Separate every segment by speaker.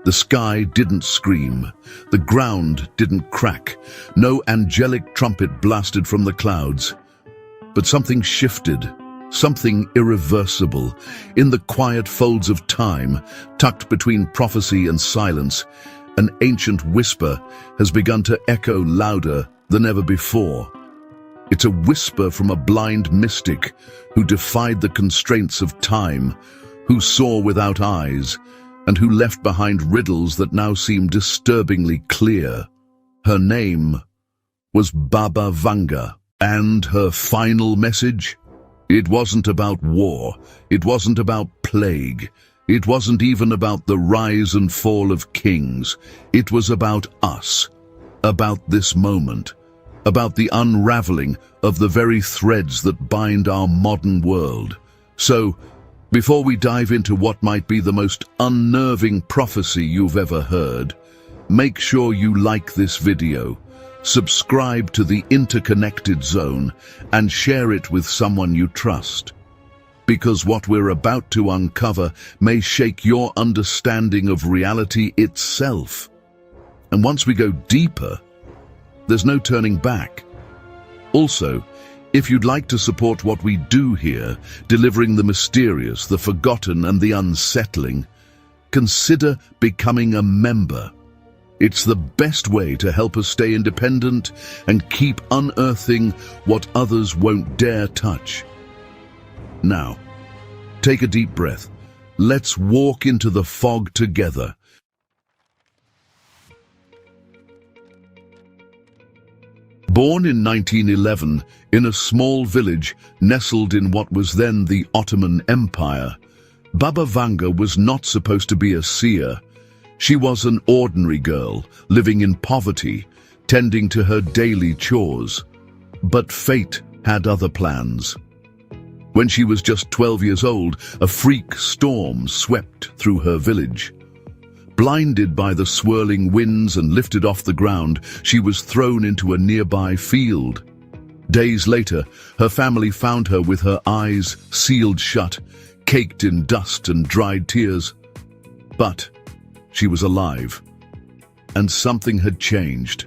Speaker 1: The sky didn't scream, the ground didn't crack, no angelic trumpet blasted from the clouds. But something shifted, something irreversible. In the quiet folds of time, tucked between prophecy and silence, an ancient whisper has begun to echo louder than ever before. It's a whisper from a blind mystic who defied the constraints of time, who saw without eyes, and who left behind riddles that now seem disturbingly clear. Her name was Baba Vanga, and her final message? It wasn't about war, it wasn't about plague, it wasn't even about the rise and fall of kings. It was about us, about this moment, about the unraveling of the very threads that bind our modern world. So, before we dive into what might be the most unnerving prophecy you've ever heard, make sure you like this video, subscribe to the Interconnected Zone, and share it with someone you trust. Because what we're about to uncover may shake your understanding of reality itself. And once we go deeper, there's no turning back. Also, if you'd like to support what we do here, delivering the mysterious, the forgotten, and the unsettling, consider becoming a member. It's the best way to help us stay independent and keep unearthing what others won't dare touch. Now, take a deep breath. Let's walk into the fog together. Born in 1911 in a small village nestled in what was then the Ottoman Empire, Baba Vanga was not supposed to be a seer. She was an ordinary girl, living in poverty, tending to her daily chores. But fate had other plans. When she was just 12 years old, a freak storm swept through her village. Blinded by the swirling winds and lifted off the ground, she was thrown into a nearby field. Days later, her family found her with her eyes sealed shut, caked in dust and dried tears. But she was alive, and something had changed.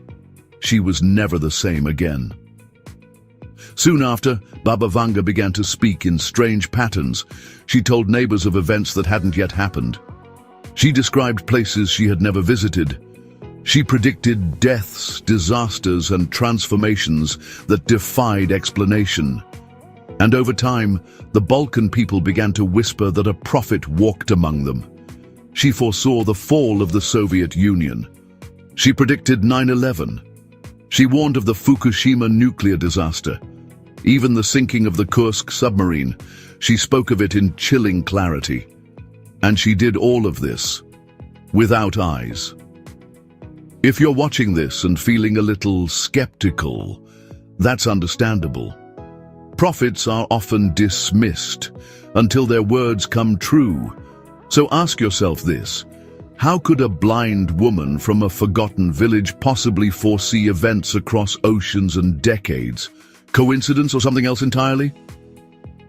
Speaker 1: She was never the same again. Soon after, Baba Vanga began to speak in strange patterns. She told neighbors of events that hadn't yet happened. She described places she had never visited. She predicted deaths, disasters, and transformations that defied explanation. And over time, the Balkan people began to whisper that a prophet walked among them. She foresaw the fall of the Soviet Union. She predicted 9/11. She warned of the Fukushima nuclear disaster. Even the sinking of the Kursk submarine, she spoke of it in chilling clarity. And she did all of this without eyes. If you're watching this and feeling a little skeptical, that's understandable. Prophets are often dismissed until their words come true. So ask yourself this: how could a blind woman from a forgotten village possibly foresee events across oceans and decades? Coincidence or something else entirely?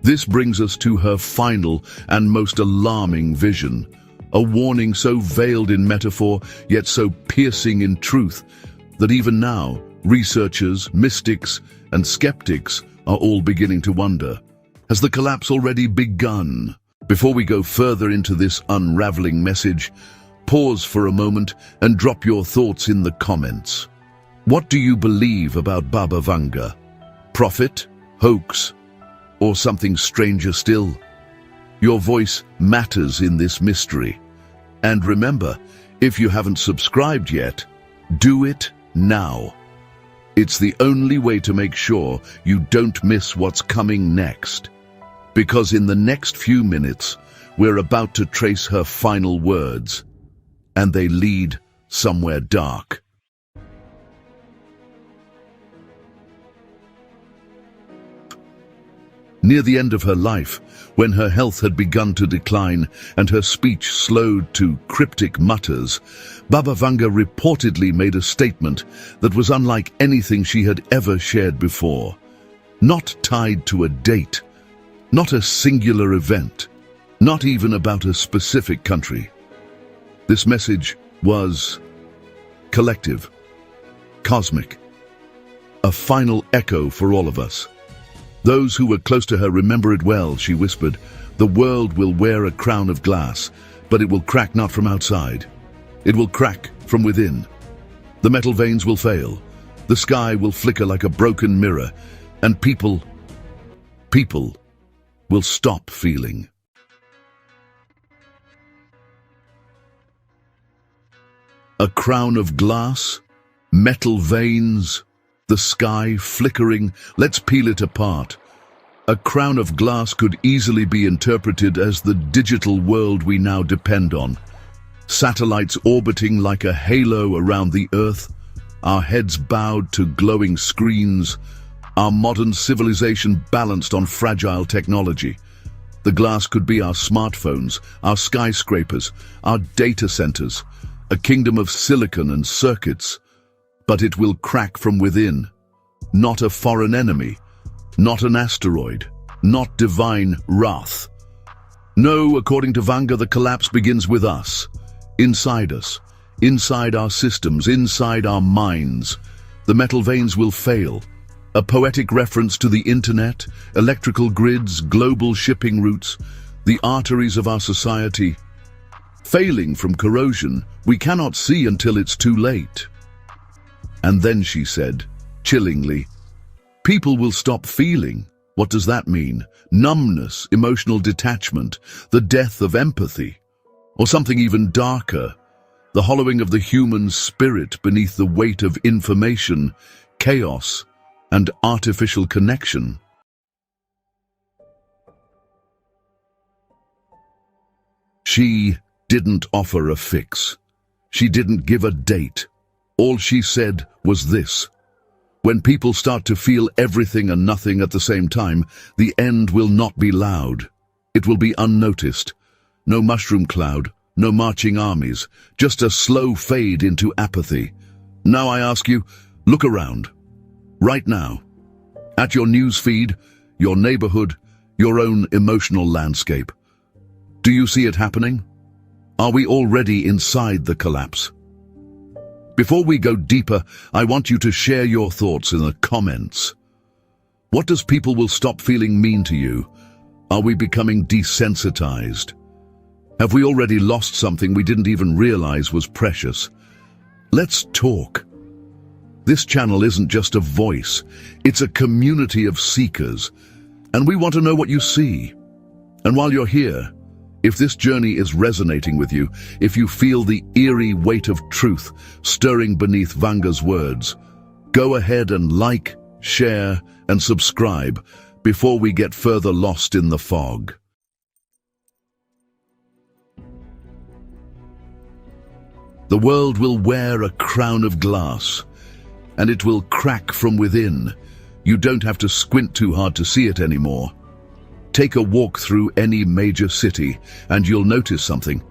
Speaker 1: This brings us to her final and most alarming vision, a warning so veiled in metaphor, yet so piercing in truth, that even now, researchers, mystics, and skeptics are all beginning to wonder. Has the collapse already begun? Before we go further into this unraveling message, pause for a moment and drop your thoughts in the comments. What do you believe about Baba Vanga? Prophet? Hoax? Or something stranger still? Your voice matters in this mystery. And remember, if you haven't subscribed yet, do it now. It's the only way to make sure you don't miss what's coming next. Because in the next few minutes, we're about to trace her final words, and they lead somewhere dark. Near the end of her life, when her health had begun to decline and her speech slowed to cryptic mutters, Baba Vanga reportedly made a statement that was unlike anything she had ever shared before. Not tied to a date, not a singular event, not even about a specific country. This message was collective, cosmic, a final echo for all of us. Those who were close to her remember it well, she whispered. The world will wear a crown of glass, but it will crack not from outside. It will crack from within. The metal veins will fail. The sky will flicker like a broken mirror, and people will stop feeling. A crown of glass, metal veins, the sky flickering. Let's peel it apart. A crown of glass could easily be interpreted as the digital world we now depend on. Satellites orbiting like a halo around the Earth, our heads bowed to glowing screens, our modern civilization balanced on fragile technology. The glass could be our smartphones, our skyscrapers, our data centers, a kingdom of silicon and circuits. But it will crack from within. Not a foreign enemy, not an asteroid, not divine wrath. No, according to Vanga, the collapse begins with us, inside our systems, inside our minds. The metal veins will fail. A poetic reference to the internet, electrical grids, global shipping routes, the arteries of our society. Failing from corrosion, we cannot see until it's too late. And then she said, chillingly, people will stop feeling. What does that mean? Numbness, emotional detachment, the death of empathy. Or something even darker, the hollowing of the human spirit beneath the weight of information, chaos, and artificial connection. She didn't offer a fix. She didn't give a date. All she said was this: when people start to feel everything and nothing at the same time, the end will not be loud. It will be unnoticed. No mushroom cloud, no marching armies, just a slow fade into apathy. Now I ask you, look around. Right now. At your news feed, your neighborhood, your own emotional landscape. Do you see it happening? Are we already inside the collapse? Before we go deeper, I want you to share your thoughts in the comments. What does people will stop feeling mean to you? Are we becoming desensitized? Have we already lost something we didn't even realize was precious? Let's talk. This channel isn't just a voice, it's a community of seekers, and we want to know what you see. And while you're here, if this journey is resonating with you, if you feel the eerie weight of truth stirring beneath Vanga's words, go ahead and like, share, and subscribe before we get further lost in the fog. The world will wear a crown of glass, and it will crack from within. You don't have to squint too hard to see it anymore. Take a walk through any major city, and you'll notice something.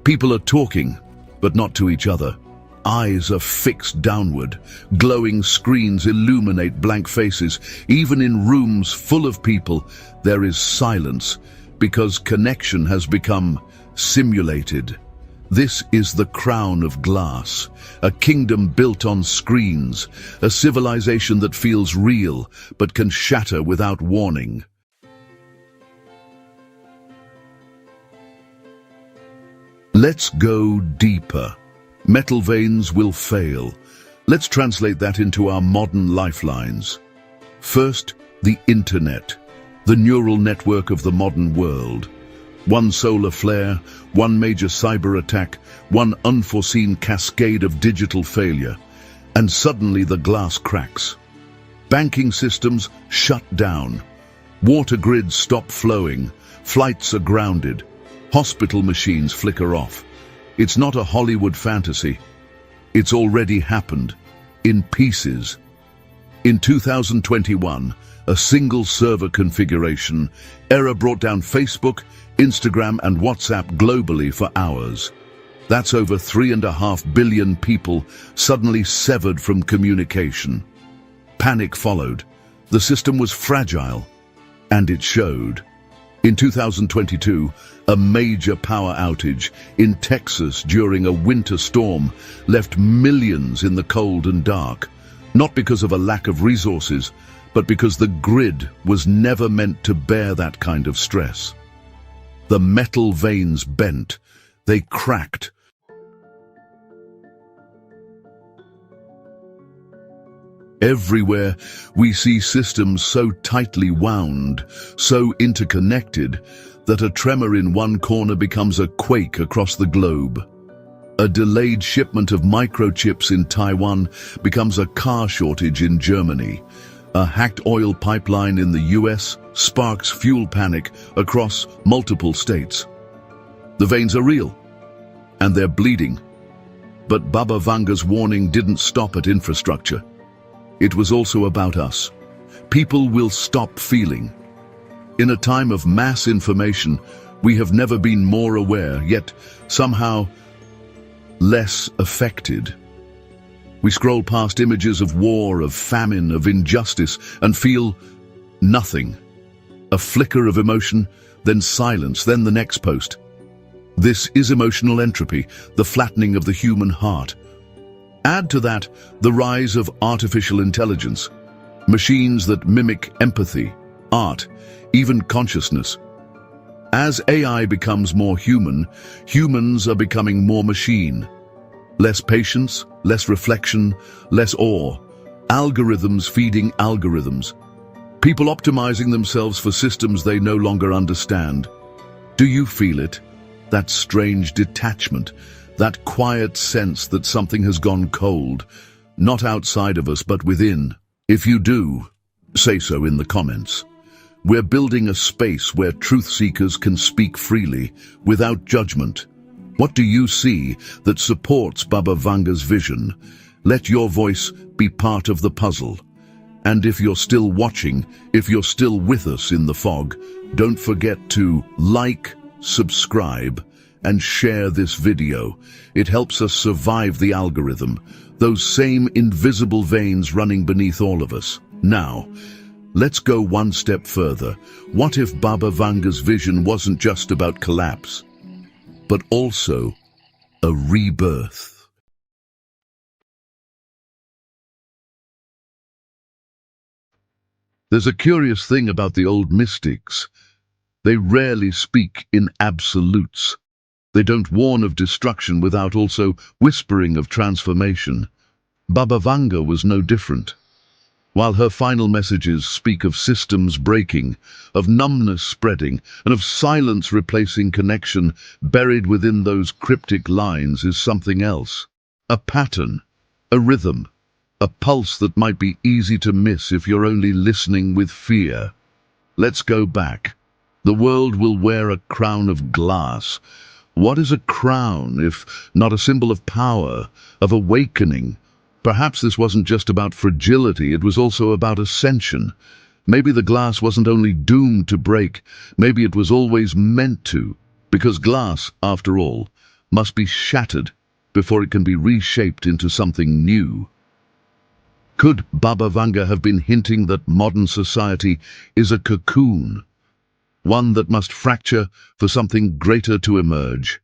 Speaker 1: People are talking, but not to each other. Eyes are fixed downward. Glowing screens illuminate blank faces. Even in rooms full of people, there is silence, because connection has become simulated. This is the crown of glass, a kingdom built on screens, a civilization that feels real, but can shatter without warning. Let's go deeper. Metal veins will fail. Let's translate that into our modern lifelines. First, the internet, the neural network of the modern world. One solar flare, one major cyber attack, one unforeseen cascade of digital failure, and suddenly the glass cracks. Banking systems shut down. Water grids stop flowing. Flights are grounded. Hospital machines flicker off. It's not a Hollywood fantasy. It's already happened, in pieces. In 2021, a single server configuration error brought down Facebook, Instagram, and WhatsApp globally for hours. That's over 3.5 billion people suddenly severed from communication. Panic followed. The system was fragile, and it showed. In 2022, a major power outage in Texas during a winter storm left millions in the cold and dark, not because of a lack of resources, but because the grid was never meant to bear that kind of stress. The metal vanes bent, they cracked. Everywhere we see systems so tightly wound, so interconnected, that a tremor in one corner becomes a quake across the globe. A delayed shipment of microchips in Taiwan becomes a car shortage in Germany. A hacked oil pipeline in the US sparks fuel panic across multiple states. The veins are real, and they're bleeding. But Baba Vanga's warning didn't stop at infrastructure. It was also about us. People will stop feeling. In a time of mass information, we have never been more aware, yet somehow less affected. We scroll past images of war, of famine, of injustice, and feel nothing. A flicker of emotion, then silence, then the next post. This is emotional entropy, the flattening of the human heart. Add to that the rise of artificial intelligence, machines that mimic empathy, art, even consciousness. As AI becomes more human, humans are becoming more machine. Less patience, less reflection, less awe. Algorithms feeding algorithms. People optimizing themselves for systems they no longer understand. Do you feel it? That strange detachment, that quiet sense that something has gone cold, not outside of us but within. If you do, say so in the comments. We're building a space where truth seekers can speak freely, without judgment. What do you see that supports Baba Vanga's vision? Let your voice be part of the puzzle. And if you're still watching, if you're still with us in the fog, don't forget to like, subscribe, and share this video. It helps us survive the algorithm, those same invisible veins running beneath all of us. Now, let's go one step further. What if Baba Vanga's vision wasn't just about collapse, but also a rebirth? There's a curious thing about the old mystics. They rarely speak in absolutes. They don't warn of destruction without also whispering of transformation. Baba Vanga was no different. While her final messages speak of systems breaking, of numbness spreading, and of silence replacing connection, buried within those cryptic lines is something else. A pattern, a rhythm, a pulse that might be easy to miss if you're only listening with fear. Let's go back. The world will wear a crown of glass. What is a crown if not a symbol of power, of awakening? Perhaps this wasn't just about fragility, it was also about ascension. Maybe the glass wasn't only doomed to break, maybe it was always meant to, because glass, after all, must be shattered before it can be reshaped into something new. Could Baba Vanga have been hinting that modern society is a cocoon, one that must fracture for something greater to emerge?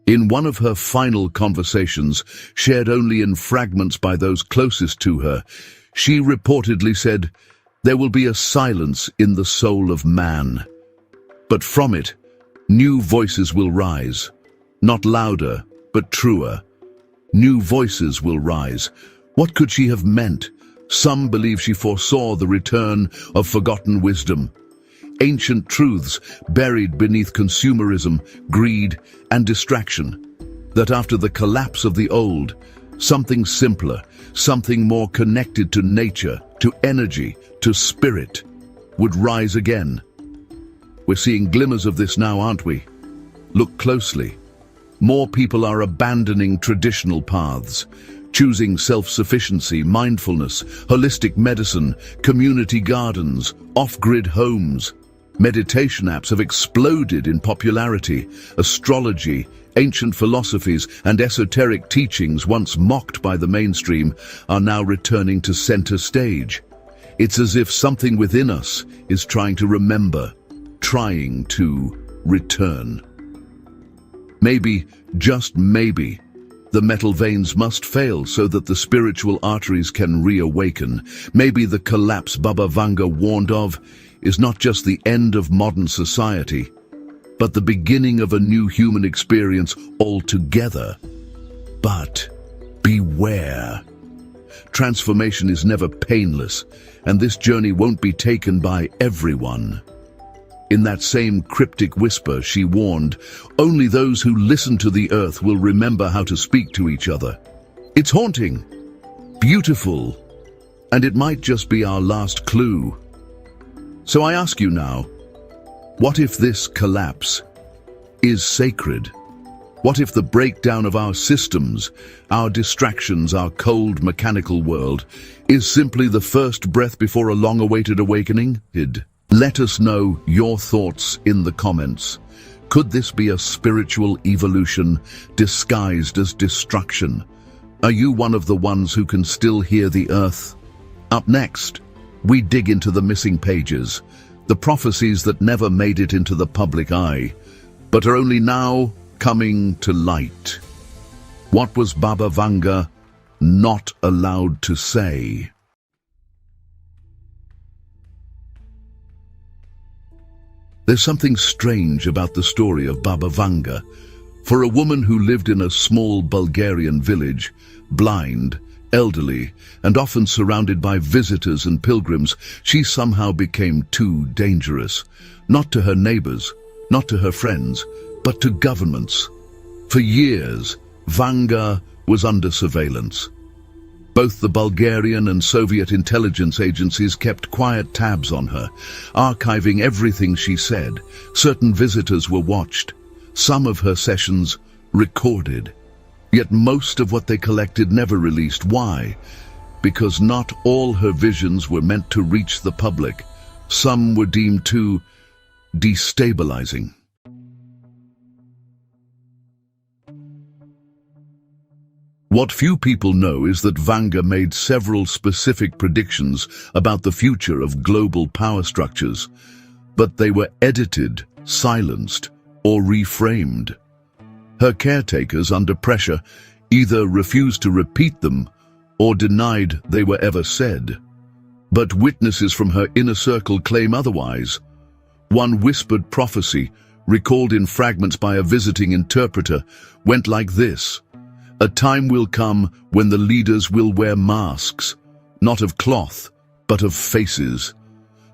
Speaker 1: In one of her final conversations, shared only in fragments by those closest to her, she reportedly said, "There will be a silence in the soul of man. But from it, new voices will rise, not louder, but truer. New voices will rise." What could she have meant? Some believe she foresaw the return of forgotten wisdom, ancient truths buried beneath consumerism, greed, and distraction. That after the collapse of the old, something simpler, something more connected to nature, to energy, to spirit, would rise again. We're seeing glimmers of this now, aren't we? Look closely. More people are abandoning traditional paths, choosing self-sufficiency, mindfulness, holistic medicine, community gardens, off-grid homes. Meditation apps have exploded in popularity. Astrology, ancient philosophies, and esoteric teachings once mocked by the mainstream are now returning to center stage. It's as if something within us is trying to remember, trying to return. Maybe, just maybe, the metal veins must fail so that the spiritual arteries can reawaken. Maybe the collapse Baba Vanga warned of is not just the end of modern society, but the beginning of a new human experience altogether. But beware. Transformation is never painless, and this journey won't be taken by everyone. In that same cryptic whisper, she warned, only those who listen to the earth will remember how to speak to each other. It's haunting, beautiful, and it might just be our last clue. So I ask you now, what if this collapse is sacred? What if the breakdown of our systems, our distractions, our cold mechanical world, is simply the first breath before a long-awaited awakening? Let us know your thoughts in the comments. Could this be a spiritual evolution disguised as destruction? Are you one of the ones who can still hear the earth? Up next, we dig into the missing pages, the prophecies that never made it into the public eye, but are only now coming to light. What was Baba Vanga not allowed to say? There's something strange about the story of Baba Vanga. For a woman who lived in a small Bulgarian village, blind, elderly, and often surrounded by visitors and pilgrims, she somehow became too dangerous. Not to her neighbors, not to her friends, but to governments. For years, Vanga was under surveillance. Both the Bulgarian and Soviet intelligence agencies kept quiet tabs on her, archiving everything she said. Certain visitors were watched, some of her sessions recorded. Yet most of what they collected never released. Why? Because not all her visions were meant to reach the public. Some were deemed too destabilizing. What few people know is that Vanga made several specific predictions about the future of global power structures, but they were edited, silenced, or reframed. Her caretakers, under pressure, either refused to repeat them or denied they were ever said. But witnesses from her inner circle claim otherwise. One whispered prophecy, recalled in fragments by a visiting interpreter, went like this: a time will come when the leaders will wear masks, not of cloth, but of faces.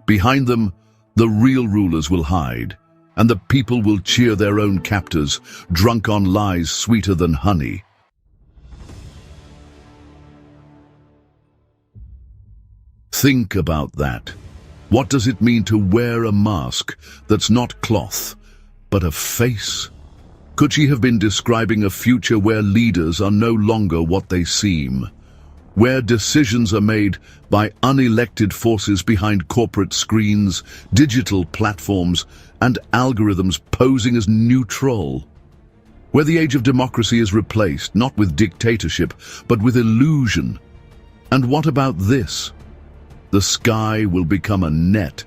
Speaker 1: Behind them, the real rulers will hide, and the people will cheer their own captors, drunk on lies sweeter than honey. Think about that. What does it mean to wear a mask that's not cloth, but a face? Could she have been describing a future where leaders are no longer what they seem? Where decisions are made by unelected forces behind corporate screens, digital platforms, and algorithms posing as neutral? Where the age of democracy is replaced, not with dictatorship, but with illusion? And what about this? The sky will become a net,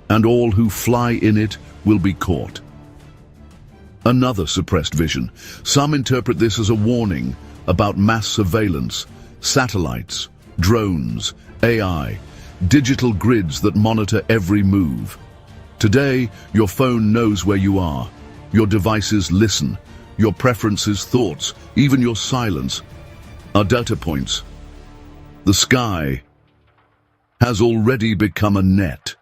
Speaker 1: and all who fly in it will be caught. Another suppressed vision. Some interpret this as a warning about mass surveillance, satellites, drones, AI, digital grids that monitor every move. Today, your phone knows where you are. Your devices listen. Your preferences, thoughts, even your silence are data points. The sky has already become a net.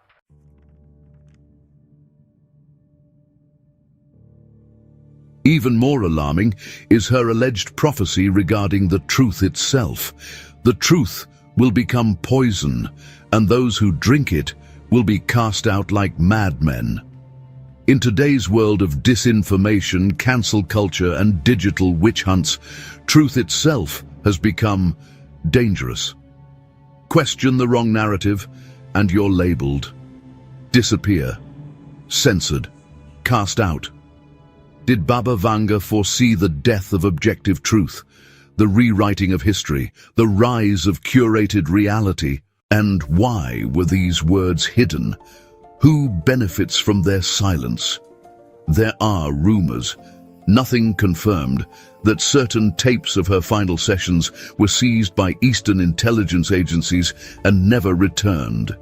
Speaker 1: Even more alarming is her alleged prophecy regarding the truth itself. The truth will become poison, and those who drink it will be cast out like madmen. In today's world of disinformation, cancel culture, and digital witch hunts, truth itself has become dangerous. Question the wrong narrative, and you're labeled. Disappear. Censored. Cast out. Did Baba Vanga foresee the death of objective truth, the rewriting of history, the rise of curated reality? And why were these words hidden? Who benefits from their silence? There are rumors, nothing confirmed, that certain tapes of her final sessions were seized by Eastern intelligence agencies and never returned.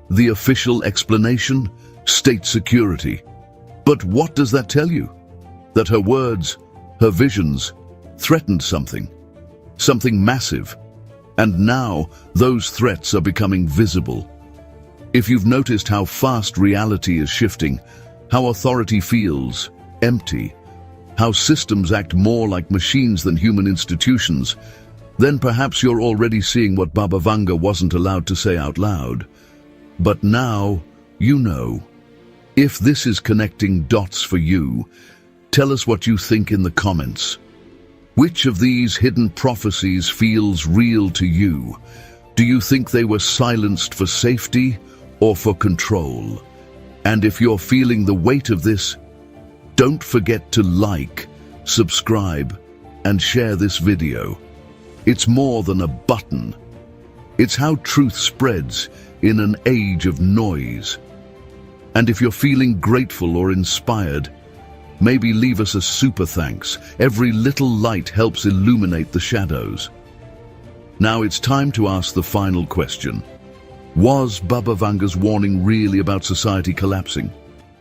Speaker 1: The official explanation? State security. But what does that tell you? That her words, her visions, threatened something massive. And now those threats are becoming visible. If you've noticed how fast reality is shifting, how authority feels empty, how systems act more like machines than human institutions, then perhaps you're already seeing what Baba Vanga wasn't allowed to say out loud. But now you know. If this is connecting dots for you, tell us what you think in the comments. Which of these hidden prophecies feels real to you? Do you think they were silenced for safety or for control? And if you're feeling the weight of this, don't forget to like, subscribe, and share this video. It's more than a button. It's how truth spreads in an age of noise. And if you're feeling grateful or inspired, maybe leave us a super thanks. Every little light helps illuminate the shadows. Now it's time to ask the final question. Was Baba Vanga's warning really about society collapsing?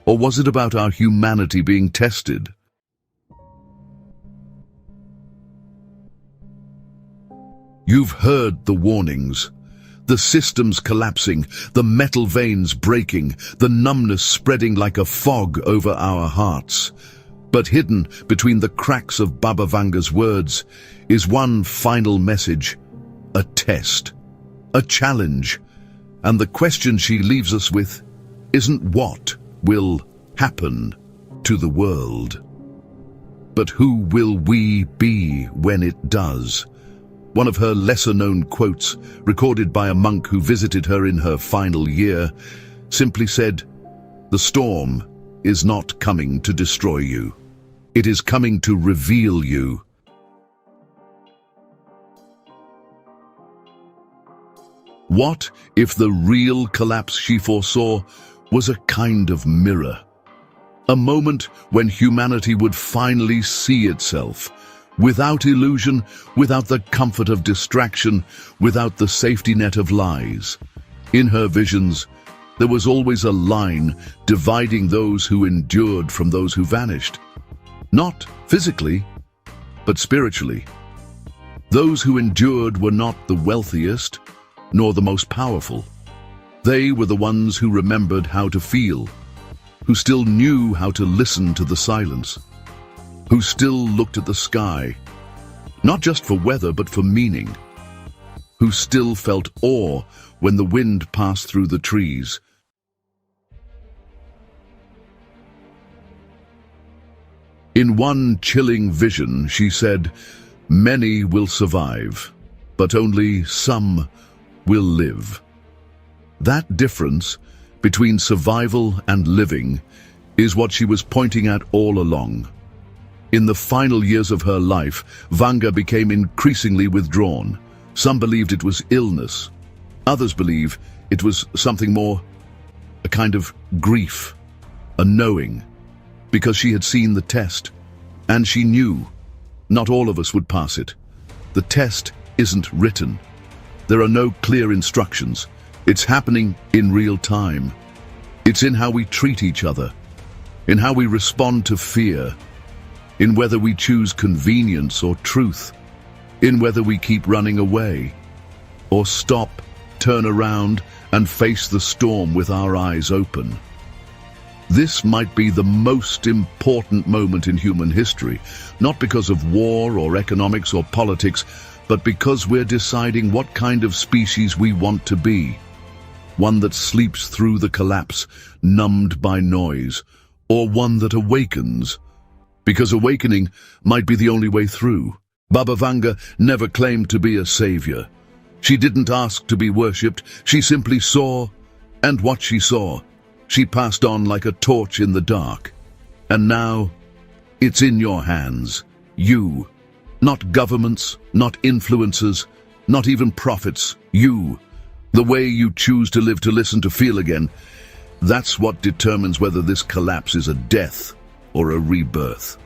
Speaker 1: Or was it about our humanity being tested? You've heard the warnings. The systems collapsing, the metal veins breaking, the numbness spreading like a fog over our hearts. But hidden between the cracks of Baba Vanga's words is one final message, a test, a challenge. And the question she leaves us with isn't what will happen to the world, but who will we be when it does? One of her lesser-known quotes, recorded by a monk who visited her in her final year, simply said, "The storm is not coming to destroy you. It is coming to reveal you." What if the real collapse she foresaw was a kind of mirror? A moment when humanity would finally see itself, without illusion, without the comfort of distraction, without the safety net of lies. In her visions, there was always a line dividing those who endured from those who vanished. Not physically, but spiritually. Those who endured were not the wealthiest, nor the most powerful. They were the ones who remembered how to feel, who still knew how to listen to the silence, who still looked at the sky, not just for weather but for meaning, who still felt awe when the wind passed through the trees. In one chilling vision, she said, "Many will survive, but only some will live." That difference between survival and living is what she was pointing at all along. In the final years of her life, Vanga became increasingly withdrawn. Some believed it was illness. Others believe it was something more, a kind of grief, a knowing, because she had seen the test, and she knew not all of us would pass it. The test isn't written. There are no clear instructions. It's happening in real time. It's in how we treat each other, in how we respond to fear, in whether we choose convenience or truth, in whether we keep running away, or stop, turn around, and face the storm with our eyes open. This might be the most important moment in human history, not because of war or economics or politics, but because we're deciding what kind of species we want to be. One that sleeps through the collapse, numbed by noise, or one that awakens, because awakening might be the only way through. Baba Vanga never claimed to be a savior. She didn't ask to be worshipped. She simply saw, and what she saw, she passed on like a torch in the dark. And now, it's in your hands. You. Not governments, not influencers, not even prophets. You. The way you choose to live, to listen, to feel again, that's what determines whether this collapse is a death or a rebirth.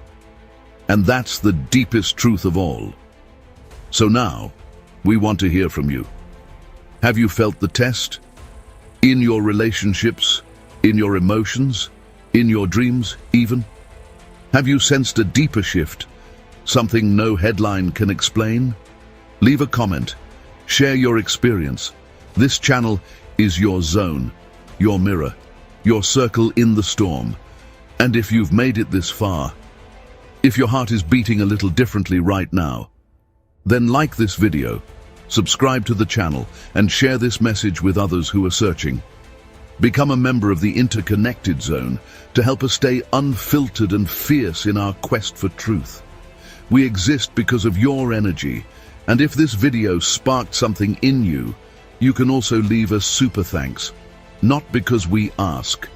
Speaker 1: And that's the deepest truth of all. So now, we want to hear from you. Have you felt the test? In your relationships, in your emotions, in your dreams even? Have you sensed a deeper shift, something no headline can explain? Leave a comment, share your experience. This channel is your zone, your mirror, your circle in the storm. And if you've made it this far, if your heart is beating a little differently right now, then like this video, subscribe to the channel, and share this message with others who are searching. Become a member of the interconnected zone to help us stay unfiltered and fierce in our quest for truth. We exist because of your energy, and if this video sparked something in you, you can also leave us super thanks. Not because we ask,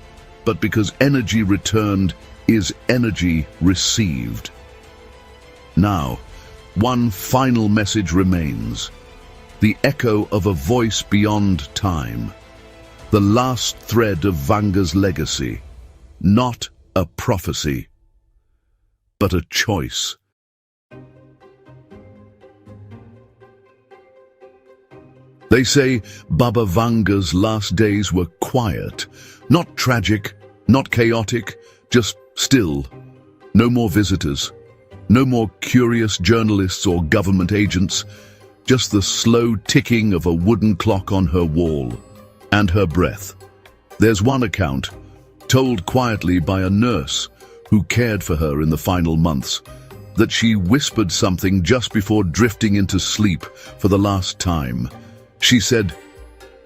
Speaker 1: but because energy returned is energy received. Now, one final message remains. The echo of a voice beyond time. The last thread of Vanga's legacy. Not a prophecy, but a choice. They say Baba Vanga's last days were quiet, not tragic, not chaotic, just still. No more visitors, no more curious journalists or government agents, just the slow ticking of a wooden clock on her wall, and her breath. There's one account, told quietly by a nurse who cared for her in the final months, that she whispered something just before drifting into sleep for the last time. She said,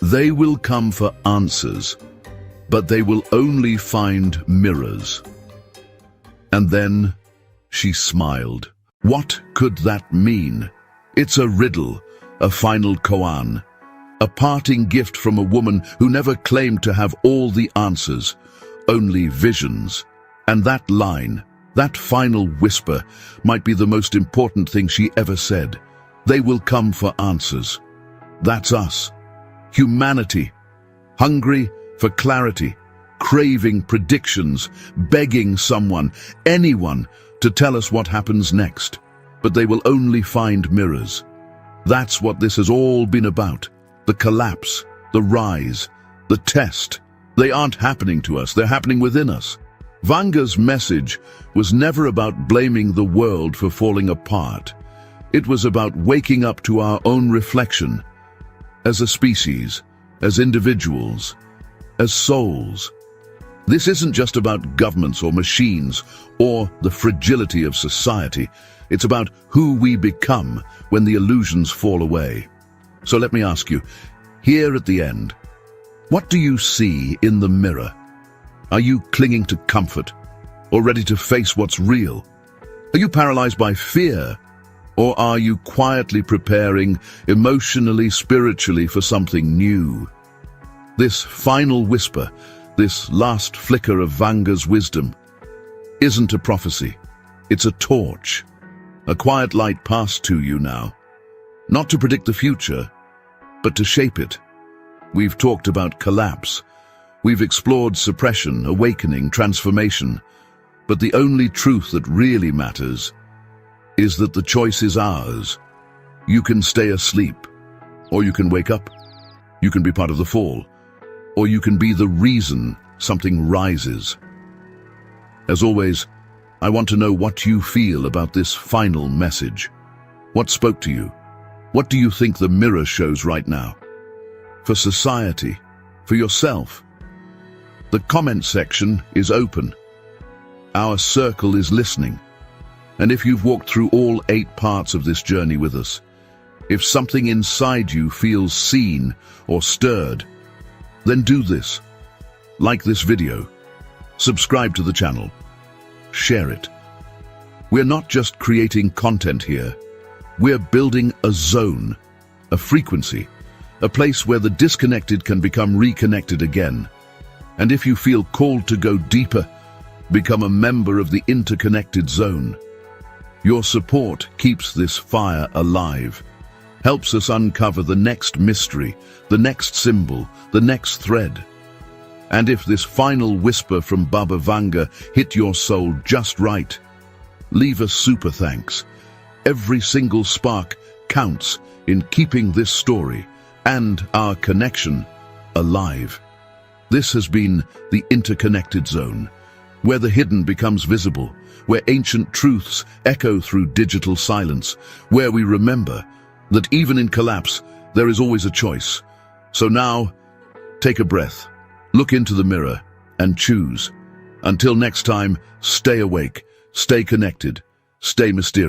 Speaker 1: "They will come for answers, but they will only find mirrors." And then she smiled. What could that mean? It's a riddle, a final koan, a parting gift from a woman who never claimed to have all the answers, only visions. And that line, that final whisper, might be the most important thing she ever said. They will come for answers. That's us, humanity, hungry for clarity, craving predictions, begging someone, anyone, to tell us what happens next. But they will only find mirrors. That's what this has all been about. The collapse, the rise, the test. They aren't happening to us, they're happening within us. Vanga's message was never about blaming the world for falling apart. It was about waking up to our own reflection, as a species, as individuals, as souls. This isn't just about governments or machines or the fragility of society. It's about who we become when the illusions fall away. So let me ask you, here at the end, what do you see in the mirror? Are you clinging to comfort or ready to face what's real? Are you paralyzed by fear? Or are you quietly preparing, emotionally, spiritually, for something new? This final whisper, this last flicker of Vanga's wisdom, isn't a prophecy. It's a torch, a quiet light passed to you now. Not to predict the future, but to shape it. We've talked about collapse. We've explored suppression, awakening, transformation. But the only truth that really matters is that the choice is ours. You can stay asleep, or you can wake up. You can be part of the fall, or you can be the reason something rises. As always, I want to know what you feel about this final message. What spoke to you? What do you think the mirror shows right now? For society, for yourself? The comment section is open. Our circle is listening. And if you've walked through all 8 parts of this journey with us, if something inside you feels seen or stirred, then do this. Like this video, subscribe to the channel, share it. We're not just creating content here, we're building a zone, a frequency, a place where the disconnected can become reconnected again. And if you feel called to go deeper, become a member of the interconnected zone. Your support keeps this fire alive, helps us uncover the next mystery, the next symbol, the next thread. And if this final whisper from Baba Vanga hit your soul just right, leave a super thanks. Every single spark counts in keeping this story and our connection alive. This has been the Interconnected Zone, where the hidden becomes visible, where ancient truths echo through digital silence, where we remember that even in collapse, there is always a choice. So now, take a breath, look into the mirror, and choose. Until next time, stay awake, stay connected, stay mysterious.